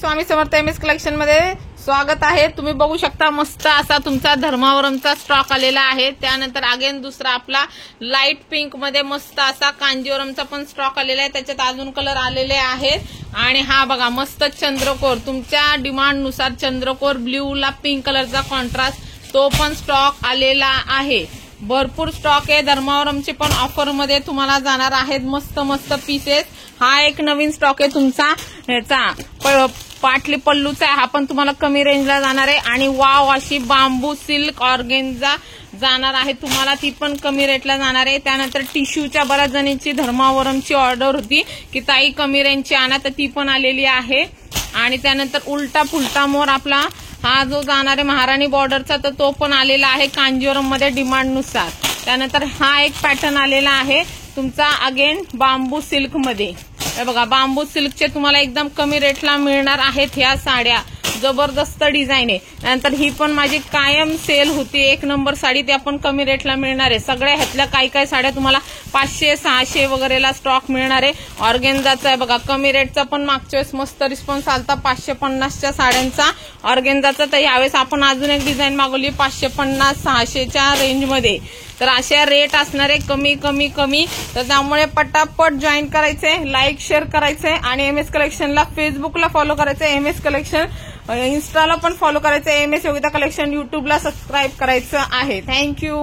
Swami Samarth MS collection मध्ये स्वागत आहे। तुम्ही बघू शकता मस्त असा तुमचा धर्मावरमचा स्टॉक आलेला आहे। त्यानंतर अगेन दुसरा आपला लाईट पिंक मध्ये मस्त असा कांजीवरमचा पण स्टॉक आलेला आहे। त्याच्यात अजून कलर आलेले आहेत आणि हा बघा मस्त चंद्रकोर तुमच्या डिमांड नुसार चंद्रकोर ब्ल्यू ला पिंक कलरचा कॉन्ट्रास्ट तो पण स्टॉक आलेला आहे। भरपूर स्टॉक आहे। धर्मावरमचे पण ऑफर मध्ये तुम्हाला जाणार आहेत मस्त मस्त पीसेस। हा एक नवीन स्टॉक आहे तुमचा ह्याचा पाटली पल्लूचा हा पण तुम्हाला कमी रेंजला जाणार आहे आणि वाव अशी बांबू सिल्क ऑर्गेन्झा जाणार आहे तुम्हाला, ती पण कमी रेटला जाणार आहे। त्यानंतर टिश्यूच्या बऱ्याच जणींची धर्मावरमची ऑर्डर होती की ताई कमी रेंजची आणा, तर ती पण आलेली आहे। आणि त्यानंतर उलटा फुलटा मोर आपला हा जो जाणार आहे महाराणी बॉर्डरचा तर तो पण आलेला आहे कांजीवरम मध्ये डिमांड नुसार। त्यानंतर हा एक पॅटर्न आलेला आहे तुमचा अगेन बांबू सिल्क मध्ये। हे बघा बांबू सिल्कचे तुम्हाला एकदम कमी रेटला मिळणार आहेत ह्या साड्या, जबरदस्त डिझाईन आहे। नंतर ही पण माझी कायम सेल होती एक नंबर साडी, ती आपण कमी रेटला मिळणार आहे। सगळ्या ह्यातल्या काही साड्या तुम्हाला 500-600 वगैरेला स्टॉक मिळणार आहे। ऑर्गेन्झाचा आहे बघा कमी रेटचा पण मागच्या वेळेस मस्त रिस्पॉन्स आलता 550च्या साड्यांचा ऑर्गेन्झाचा, तर यावेळेस आपण अजून एक डिझाईन मागवली 550-600च्या रेंजमध्ये। तर अशा रेट असणारे कमी कमी कमी, तर त्यामुळे पटापट जॉईन करायचे, लाईक शेअर करायचे आणि एमएस कलेक्शनला फेसबुकला फॉलो करायचे, एमएस कलेक्शन इन्स्टाला पण फॉलो करायचं, एमएस योगिता कलेक्शन युट्यूबला सबस्क्राईब करायचं आहे। थँक्यू।